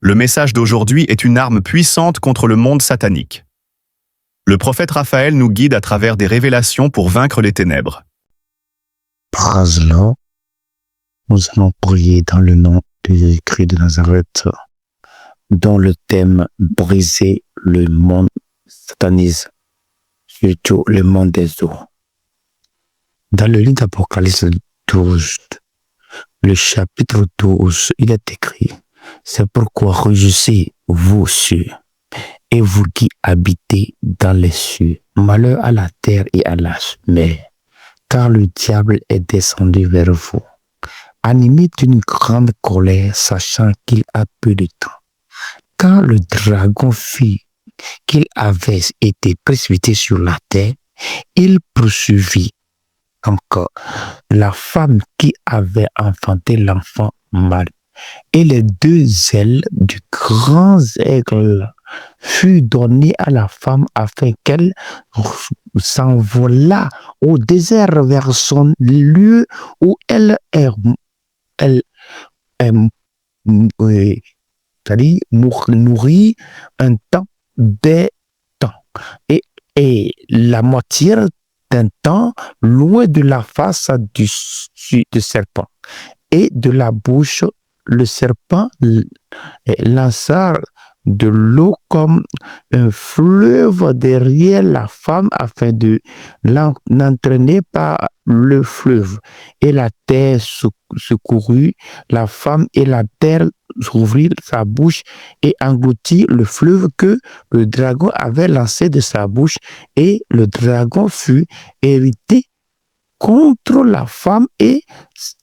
Le message d'aujourd'hui est une arme puissante contre le monde satanique. Le prophète Raphaël nous guide à travers des révélations pour vaincre les ténèbres. Praise-le. Nous allons prier dans le nom de Jésus-Christ de Nazareth, dans le thème briser le monde satanisme, surtout le monde des eaux. Dans le livre d'Apocalypse 12, le chapitre 12, il est écrit: c'est pourquoi réjouissez vous cieux, et vous qui habitez dans les cieux. Malheur à la terre et à la mer, car le diable est descendu vers vous, animé d'une grande colère, sachant qu'il a peu de temps. Quand le dragon fit qu'il avait été précipité sur la terre, il poursuivit encore la femme qui avait enfanté l'enfant mâle. Et les deux ailes du grand aigle furent données à la femme afin qu'elle s'envolât au désert vers son lieu où elle est c'est-à-dire nourrie un temps des temps. Et la moitié d'un temps loin de la face du serpent. Et de la bouche, le serpent lança de l'eau comme un fleuve derrière la femme afin de l'entraîner par le fleuve. Et la terre secourut la femme, et la terre ouvrit sa bouche et engloutit le fleuve que le dragon avait lancé de sa bouche. Et le dragon fut irrité contre la femme et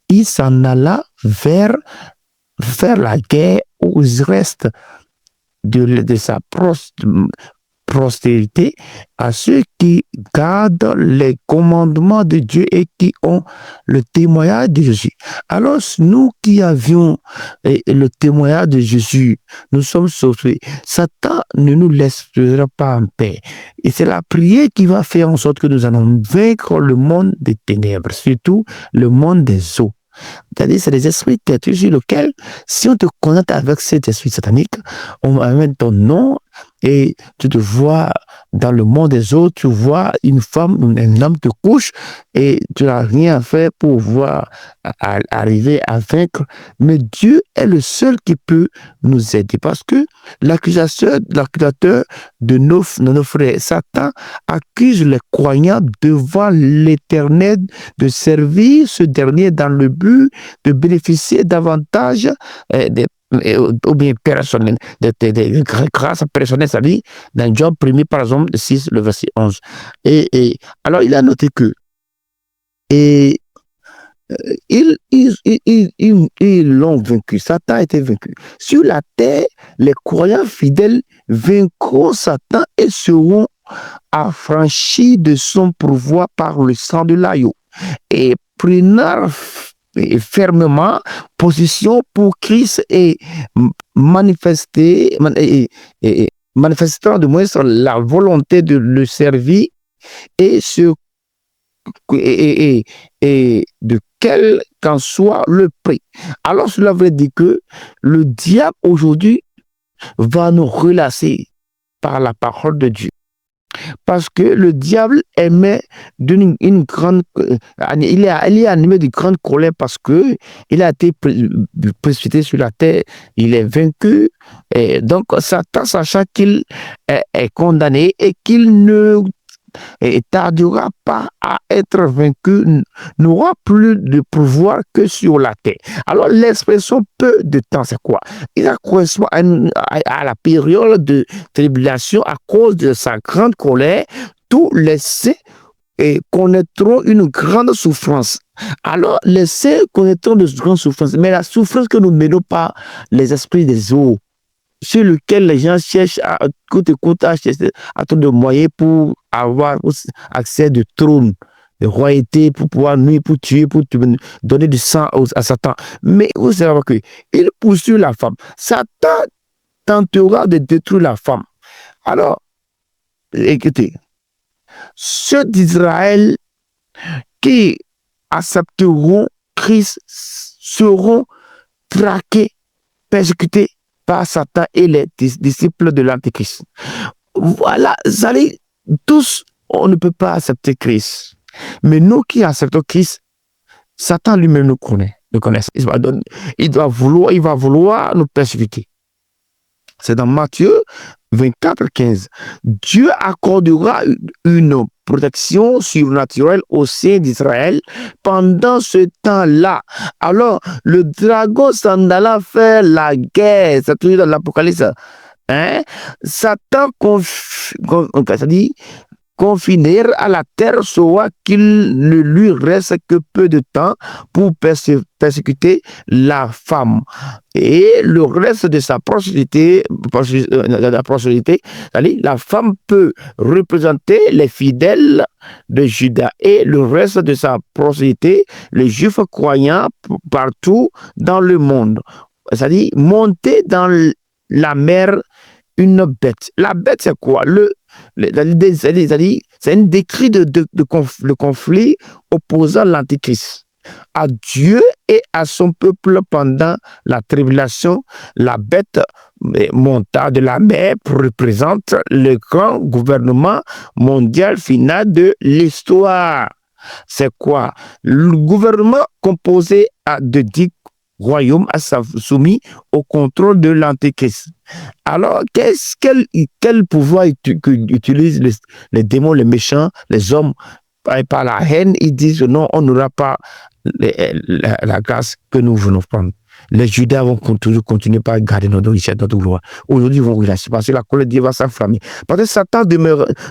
il s'en alla vers la guerre aux restes de sa postérité, à ceux qui gardent les commandements de Dieu et qui ont le témoignage de Jésus. Alors, nous qui avions le témoignage de Jésus, nous sommes sauvés. Satan ne nous laissera pas en paix. Et c'est la prière qui va faire en sorte que nous allons vaincre le monde des ténèbres, surtout le monde des eaux. C'est-à-dire, c'est des esprits têtus sur lesquels, si on te connecte avec cet esprit satanique, on amène ton nom et tu te vois dans le monde des autres, tu vois une femme, un homme te couche et tu n'as rien fait pour pouvoir arriver à vaincre. Mais Dieu est le seul qui peut nous aider parce que l'accusateur de nos frères, Satan, accuse les croyants devant l'Éternel de servir ce dernier dans le but de bénéficier davantage ou bien personnel, des grâces personnelles, c'est-à-dire dans Job 1er, par exemple, 6, le verset 11. Et alors, il a noté que ils l'ont vaincu. Satan a été vaincu. Sur la terre, les croyants fidèles vaincront Satan et seront affranchis de son pouvoir par le sang de l'agneau. Et prenant fermement position pour Christ et manifestant de moins la volonté de le servir et de quel qu'en soit le prix. Alors cela veut dire que le diable aujourd'hui va nous relasser par la parole de Dieu. Parce que le diable aimait une grande... il est animé de grande colère parce que il a été précipité sur la terre, il est vaincu. Et donc, Satan, sachant qu'il est condamné et qu'il ne tardera pas à être vaincu, n'aura plus de pouvoir que sur la terre. Alors, l'expression peu de temps, c'est quoi? Il correspond à la période de tribulation à cause de sa grande colère. Tous les saints connaîtront une grande souffrance. Alors, les saints connaîtront de grandes souffrances, mais la souffrance que nous menons par les esprits des eaux, sur lequel les gens cherchent à trouver des moyens pour avoir accès de trône, de royauté, pour pouvoir nuire, pour tuer, pour donner du sang à Satan. Mais vous savez qu'il poursuit la femme. Satan tentera de détruire la femme. Alors, écoutez, ceux d'Israël qui accepteront Christ seront traqués, persécutés par Satan et les disciples de l'Antéchrist. Voilà, tous, on ne peut pas accepter Christ. Mais nous qui acceptons Christ, Satan lui-même nous connaît. Il va vouloir nous persécuter. C'est dans Matthieu 24, 15. Dieu accordera une protection surnaturelle au sein d'Israël pendant ce temps-là. Alors, le dragon s'en alla faire la guerre. C'est toujours dans l'Apocalypse. Satan confiner à la terre saura qu'il ne lui reste que peu de temps pour persécuter la femme. Et le reste de sa prospérité, la femme peut représenter les fidèles de Juda et le reste de sa prospérité, les juifs croyants partout dans le monde. C'est-à-dire monter dans la mer une bête. La bête, c'est quoi? C'est un décrit le conflit opposant l'Antéchrist à Dieu et à son peuple pendant la tribulation. La bête montante de la mer représente le grand gouvernement mondial final de l'histoire. C'est quoi? Le gouvernement composé de 10 royaumes soumis au contrôle de l'Antéchrist. Alors, quel pouvoir utilisent les démons, les méchants, les hommes par la haine? Ils disent non, on n'aura pas la grâce que nous venons prendre. Les Judas vont toujours continuer par garder notre richesse, notre gloire. Aujourd'hui, ils vont relâcher parce que la colère de Dieu va s'enflammer. Parce que Satan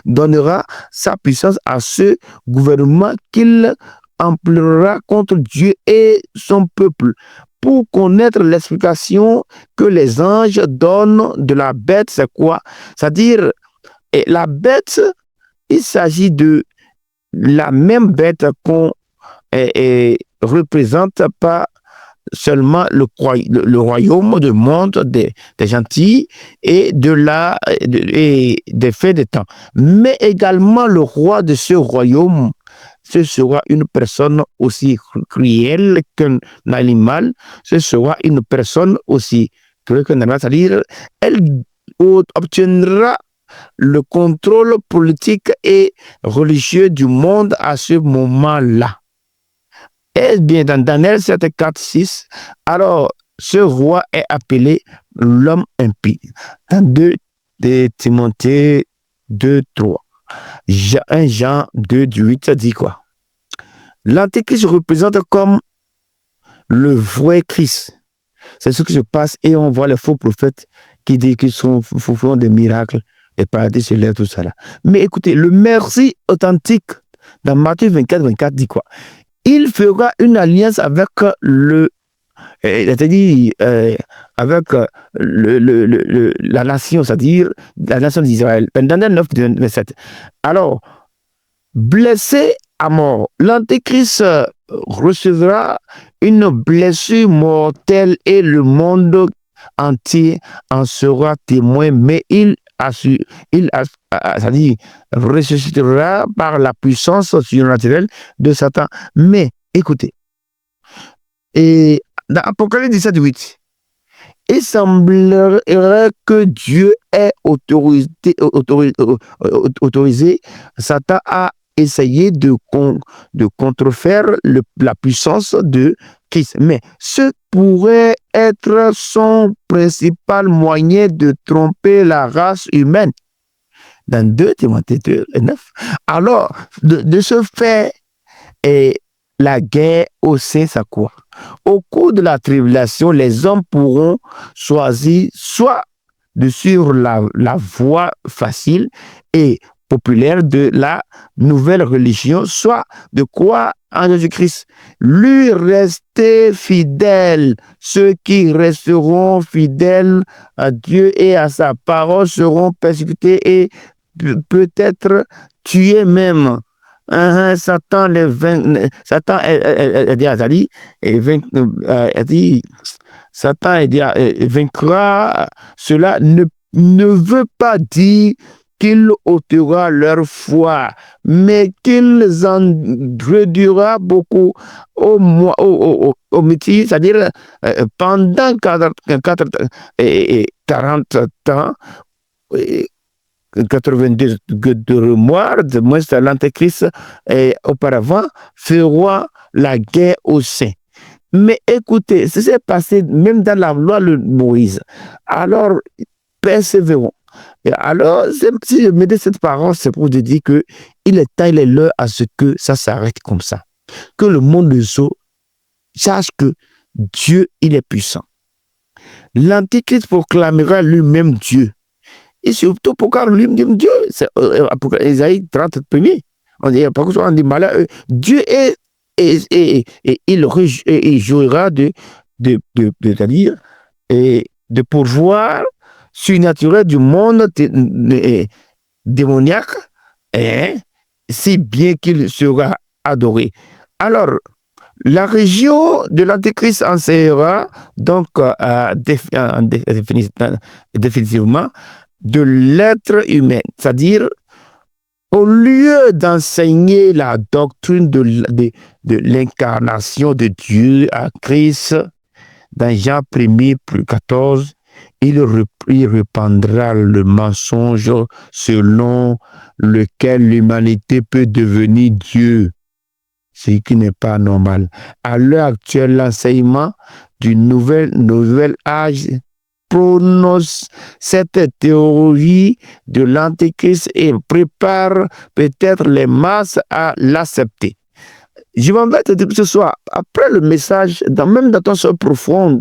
donnera sa puissance à ce gouvernement qu'il emploiera contre Dieu et son peuple. Pour connaître l'explication que les anges donnent de la bête, c'est quoi? C'est-à-dire, la bête, il s'agit de la même bête qu'on représente pas seulement le royaume du monde des gentils et des faits des temps, mais également le roi de ce royaume. Ce sera une personne aussi cruelle qu'un animal. Ce sera une personne aussi cruelle qu'un animal. C'est-à-dire, elle obtiendra le contrôle politique et religieux du monde à ce moment-là. Et bien, dans Daniel 7, 4, 6, alors, ce roi est appelé l'homme impie. Dans 2 Timothée 2, 3. 1 Jean 2, 8 dit quoi? L'Antéchrist représente comme le vrai Christ. C'est ce qui se passe et on voit les faux prophètes qui disent qu'ils font des miracles, des paradis sur l'air, tout ça là. Mais écoutez, le merci authentique dans Matthieu 24, 24 dit quoi? Il fera une alliance avec la nation, c'est-à-dire la nation d'Israël. Daniel 9, 27. Alors, blessé à mort, l'Antéchrist recevra une blessure mortelle et le monde entier en sera témoin, mais c'est-à-dire ressuscitera par la puissance surnaturelle de Satan. Mais écoutez, et dans Apocalypse 17, 8, il semblerait que Dieu ait autorisé Satan à essayer de contrefaire la puissance de Christ. Mais ce pourrait être son principal moyen de tromper la race humaine. Dans 2 Timothée 2, 9. Alors, de ce fait, la guerre au sein, c'est quoi? Au cours de la tribulation, les hommes pourront choisir soit de suivre la voie facile et populaire de la nouvelle religion, soit de croire en Jésus-Christ. Lui rester fidèle. Ceux qui resteront fidèles à Dieu et à sa parole seront persécutés et peut-être tués même. Satan vaincra. Cela ne veut pas dire qu'il ôtera leur foi, mais qu'ils en réduira beaucoup au métier, c'est-à-dire pendant 40 ans, 82 de mémoire, de moins de l'Antéchrist, et auparavant, fera la guerre aux saints. Mais écoutez, ce qui s'est passé même dans la loi de Moïse. Alors, persévérons. Et alors, si je me dis cette parole, c'est pour te dire que il est temps, il est l'heure à ce que ça s'arrête comme ça. Que le monde des eaux sache que Dieu, il est puissant. L'Antéchrist proclamera lui-même Dieu. Et surtout, pourquoi lui-même Dieu? C'est Isaïe 30, premier. On dit, on dit malheur. Dieu est et il jouera c'est-à-dire, de pouvoir surnaturel du monde démoniaque, si bien qu'il sera adoré. Alors, la région de l'Antéchrist enseignera donc définitivement de l'être humain, c'est-à-dire au lieu d'enseigner la doctrine de l'incarnation de Dieu à Christ, dans Jean 1er, plus 14, il répandra le mensonge selon lequel l'humanité peut devenir Dieu, ce qui n'est pas normal. À l'heure actuelle, l'enseignement du nouvel âge prononce cette théorie de l'Antéchrist et prépare peut-être les masses à l'accepter. Je m'en vais te dire que ce soir, après le message, même dans ton sommeil profond,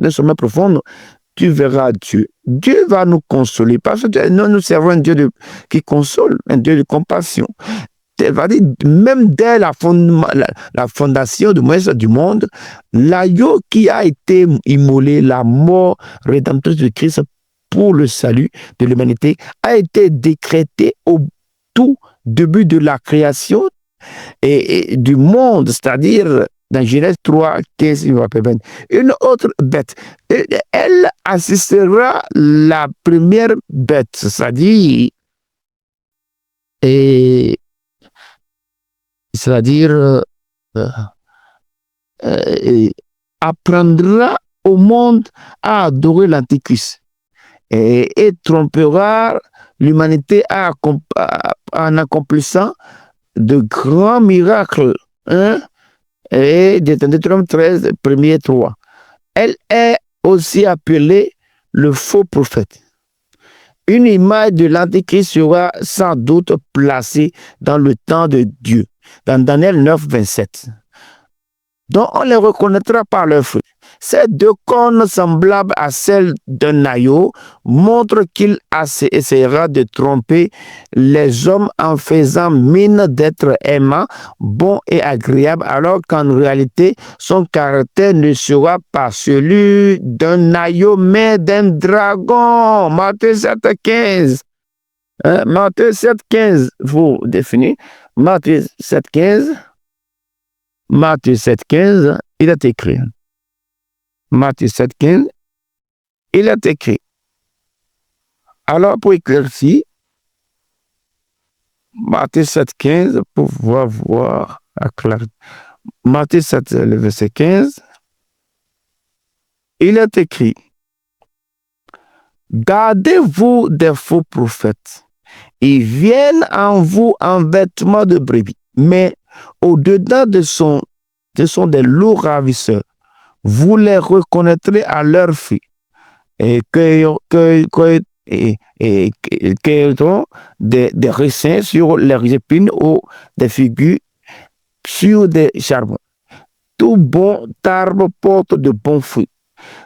tu verras Dieu. Dieu va nous consoler parce que nous servons un Dieu qui console, un Dieu de compassion. Même dès la fondation du monde, l'agneau qui a été immolé, la mort rédemptrice de Christ pour le salut de l'humanité, a été décrété au tout début de la création et du monde, c'est-à-dire dans Genèse 3, 15, une autre bête. Elle assistera la première bête, c'est-à-dire apprendra au monde à adorer l'Antéchrist et trompera l'humanité en accomplissant de grands miracles. Et Deutéronome 13, 1er 3. Elle est aussi appelée le faux prophète. Une image de l'Antéchrist sera sans doute placée dans le temps de Dieu, dans Daniel 9, 27. Donc on les reconnaîtra par leurs fruits. Ces deux cornes semblables à celles d'un agneau montrent qu'il essaiera de tromper les hommes en faisant mine d'être aimant, bon et agréable, alors qu'en réalité, son caractère ne sera pas celui d'un agneau, mais d'un dragon. Matthieu 7, 15. Matthieu 7, 15, vous définissez. Matthieu 7, 15. Matthieu 7, 15, il est écrit. Matthieu 7, 15, il est écrit. Alors, pour éclaircir, Matthieu 7, 15, pour pouvoir voir la clarté. Matthieu 7, le verset 15, il est écrit. Gardez-vous des faux prophètes. Ils viennent en vous en vêtements de brebis, mais au-dedans sont des loups ravisseurs. Vous les reconnaîtrez à leurs fruits. Et ont des raisins sur les épines ou des figues sur des charbons. Tout bon arbre porte de bons fruits.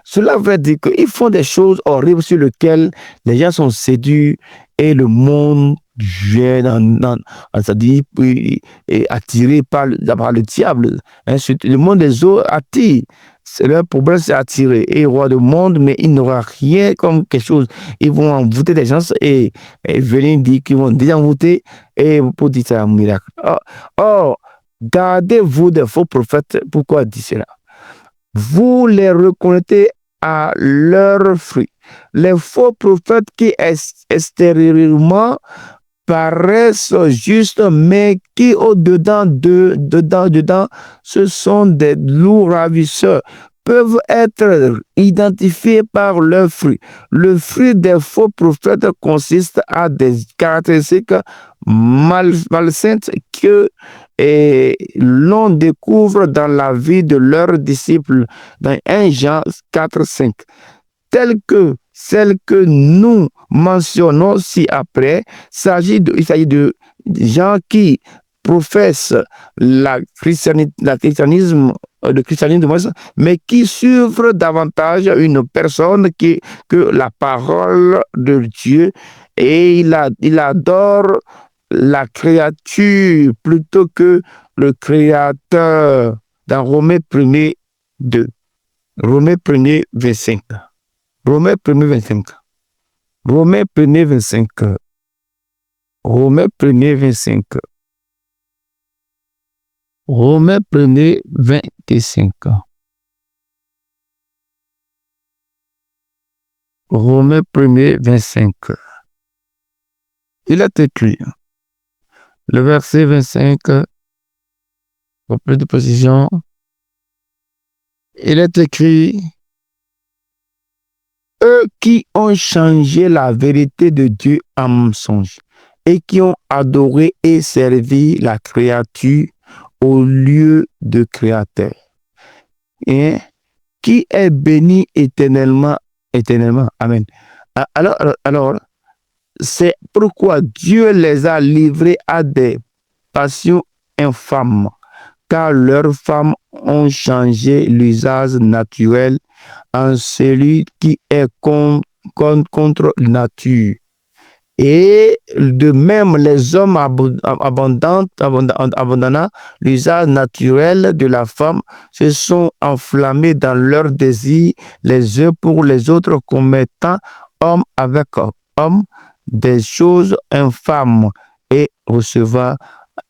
Cela veut dire qu'ils font des choses horribles sur lesquelles les gens sont séduits et le monde vient c'est-à-dire attiré par le diable. Le monde des eaux attire. Leur problème, c'est attirer. Et il y aura le monde, mais il n'aura rien comme quelque chose. Ils vont envoûter des gens et venir dire qu'ils vont déjà envoûter et pour dire c'est un miracle. Or, gardez-vous des faux prophètes. Pourquoi dit cela? Vous les reconnaissez à leurs fruits. Les faux prophètes qui extérieurement paraissent justes, mais qui dedans, ce sont des loups ravisseurs, peuvent être identifiés par leurs fruits. Le fruit des faux prophètes consiste à des caractéristiques malsaines que l'on découvre dans la vie de leurs disciples dans 1 Jean 4, 5, telles que celles que nous mentionnons ci-après. Il s'agit de gens qui professent le christianisme, mais qui suivent davantage une personne que la parole de Dieu, et il adore la créature plutôt que le Créateur. Dans Romains 1er 2, Romains 1er 25. Romains 1er 25. Romains 1er 25. Romains 1er 25. Romains 1er 25. Romains 1er 25. Il est écrit, le verset 25, pour plus de précision, il est écrit, eux qui ont changé la vérité de Dieu en mensonge et qui ont adoré et servi la créature au lieu de créateur, et qui est béni éternellement. Amen. Alors, c'est pourquoi Dieu les a livrés à des passions infâmes, car leurs femmes ont changé l'usage naturel en celui qui est contre nature. Et de même, les hommes abandonnant l'usage naturel de la femme se sont enflammés dans leurs désirs les uns pour les autres, commettant homme avec homme des choses infâmes et recevant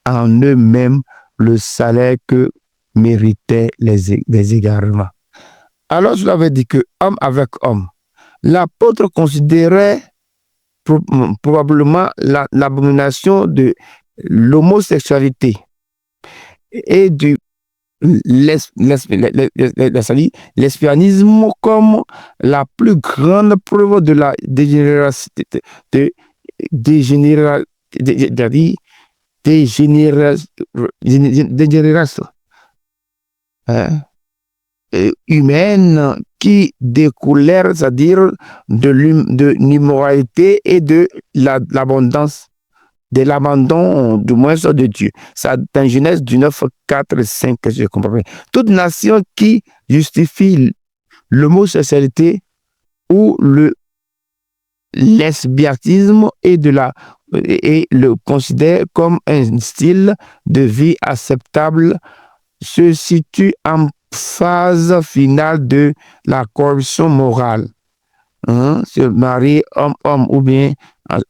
en eux-mêmes le salaire que méritaient les égarements. Alors, cela veut dire que homme avec homme, l'apôtre considérait probablement l'abomination de l'homosexualité et du lesbianisme comme la plus grande preuve de la dégénération. Humaine qui découlèrent, c'est-à-dire de l'immoralité et de l'abondance, de l'abandon du moins de Dieu. Ça, dans Genèse 19, 4, 5, je comprends bien. Toute nation qui justifie l'homosexualité ou le lesbianisme et le considère comme un style de vie acceptable se situe en phase finale de la corruption morale. Se marier homme-homme ou bien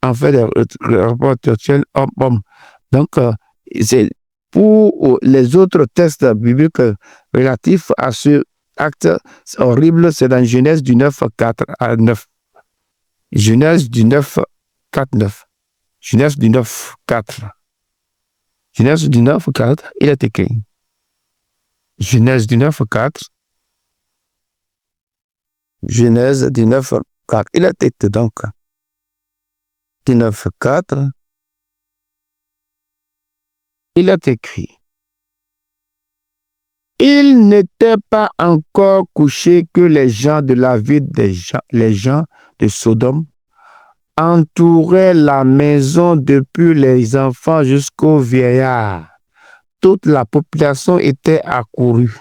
en fait le rapport sexuel homme-homme. Donc, c'est pour les autres textes bibliques relatifs à ce acte horrible, c'est dans Genèse 19, 4 à 9. Genèse 19, 4, 9. Genèse 19, 4. Genèse 19, 4, il est écrit. Genèse 19, 4. Genèse 19, 4. Il est écrit donc. 19, 4. Il est écrit. Il n'était pas encore couché que les gens de la ville les gens de Sodome, entouraient la maison depuis les enfants jusqu'aux vieillards. Toute la population était accourue.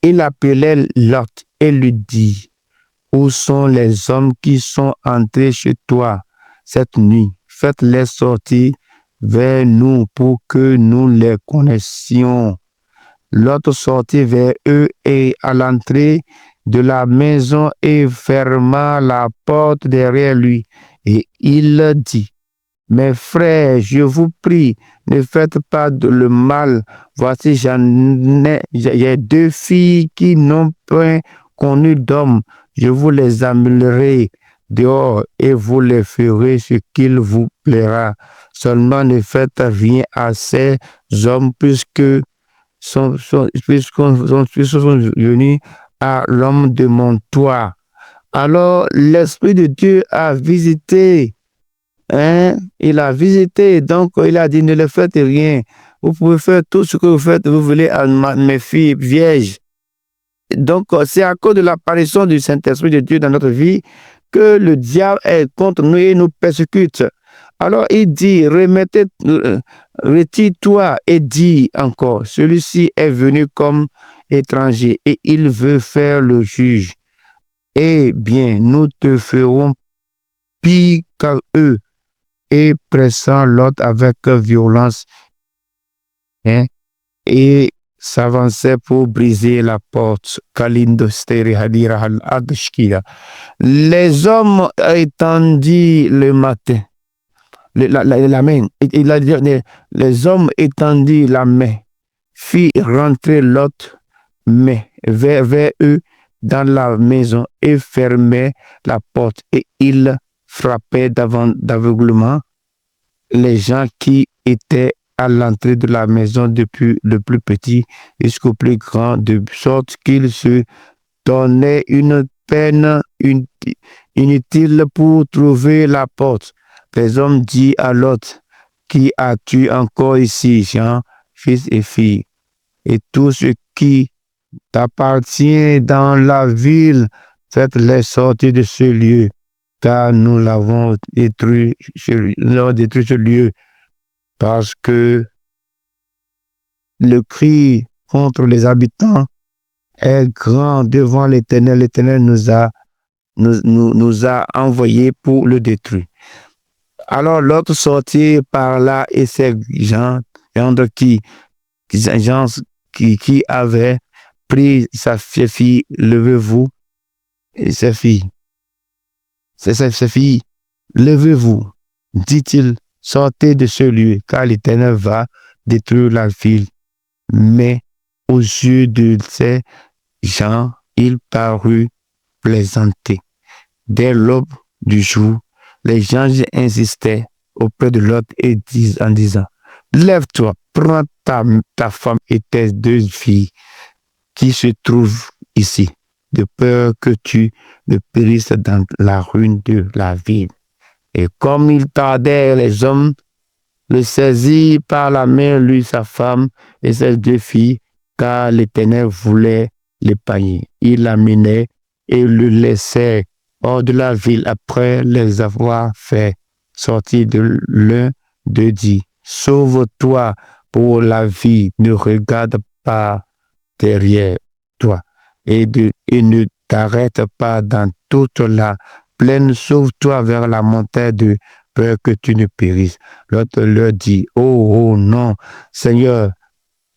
Il appelait Lot et lui dit, « Où sont les hommes qui sont entrés chez toi cette nuit? Faites-les sortir vers nous pour que nous les connaissions. » Lot sortit vers eux et à l'entrée de la maison et ferma la porte derrière lui. Et il dit, « Mes frères, je vous prie, ne faites pas le mal. Voici, j'ai 2 filles qui n'ont point connu d'homme. Je vous les amènerai dehors et vous les ferez ce qu'il vous plaira. Seulement ne faites rien à ces hommes puisqu'ils sont venus à l'homme de mon toit. Alors l'Esprit de Dieu a visité. Il a visité, donc il a dit ne le faites rien. Vous pouvez faire tout ce que vous faites, vous voulez à mes filles vierges. Donc c'est à cause de l'apparition du Saint-Esprit de Dieu dans notre vie que le diable est contre nous et nous persécute. Alors il dit, retire-toi et dis encore, celui-ci est venu comme étranger et il veut faire le juge. Eh bien, nous te ferons pire qu'eux. Et pressant l'autre avec violence, et s'avançait pour briser la porte. Les hommes étendit le matin, la main, les hommes étendit la main, fit rentrer l'autre main vers eux dans la maison et fermait la porte, et il frappait d'aveuglement les gens qui étaient à l'entrée de la maison depuis le plus petit jusqu'au plus grand, de sorte qu'ils se donnaient une peine inutile pour trouver la porte. Les hommes disent à l'autre, qui as-tu encore ici, Jean, fils et fille, et tout ce qui t'appartient dans la ville, faites-les sortir de ce lieu, car nous l'avons détruit, ce lieu, parce que le cri contre les habitants est grand devant l'Éternel. L'Éternel nous a envoyés pour le détruire. Alors l'autre sortit par là et ces gens qui avaient pris sa fille, levez-vous, et ses filles, levez-vous, dit-il, sortez de ce lieu, car l'Éternel va détruire la ville. Mais aux yeux de ces gens, il parut plaisanter. Dès l'aube du jour, les gens insistaient auprès de l'autre et en disant, lève-toi, prends ta femme et tes deux filles qui se trouvent ici, de peur que tu ne périsses dans la ruine de la ville. Et comme il tardait, les hommes le saisirent par la main, lui, sa femme et ses deux filles, car l'Éternel voulait l'épargner. Il l'amenait et le laissait hors de la ville après les avoir fait sortir de l'un d'eux dit, sauve-toi pour la vie, ne regarde pas derrière toi et ne t'arrête pas dans toute la plaine, sauve-toi vers la montagne de peur que tu ne périsses. L'autre leur dit, oh non, Seigneur,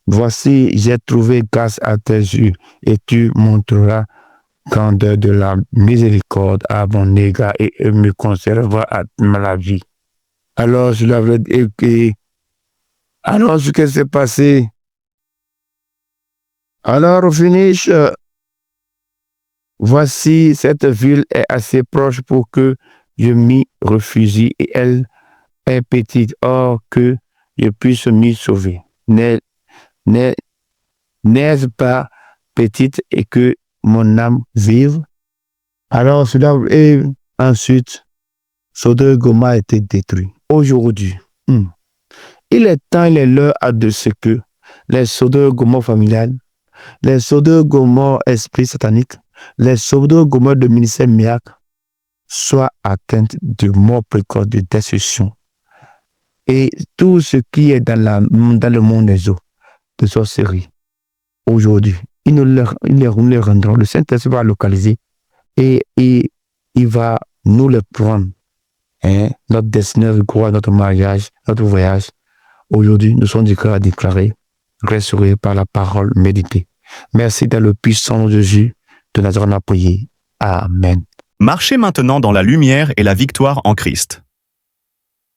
voici, j'ai trouvé grâce à tes yeux et tu montreras grandeur de la miséricorde à mon égard et me conservera à la vie. Alors je leur ai dit, alors ce qui s'est passé, alors au finish, voici cette ville est assez proche pour que je m'y refugie et elle est petite, or que je puisse m'y sauver. N'est-ce pas petite et que mon âme vive? Alors cela et ensuite, Sodome et Gomorrhe a été détruit. Aujourd'hui, il est temps, il est l'heure de ce que les Sodome et Gomorrhe familiales, les Sodome et Gomorrhe esprit satanique, les Sodome et Gomorrhe de ministère miracle soient atteintes de mort précoce, de destruction. Et tout ce qui est dans le monde des eaux, de sorcellerie, aujourd'hui, ils les rendront. Le Saint-Esprit va localiser et il va nous le prendre. Notre destinée, notre mariage, notre voyage. Aujourd'hui, nous sommes déclarés, restaurés par la parole méditée. Merci dans le puissant nom de Jésus de Nazareth, on a prié. Amen. Marchez maintenant dans la lumière et la victoire en Christ.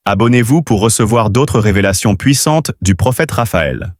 Abonnez-vous pour recevoir d'autres révélations puissantes du prophète Raphaël.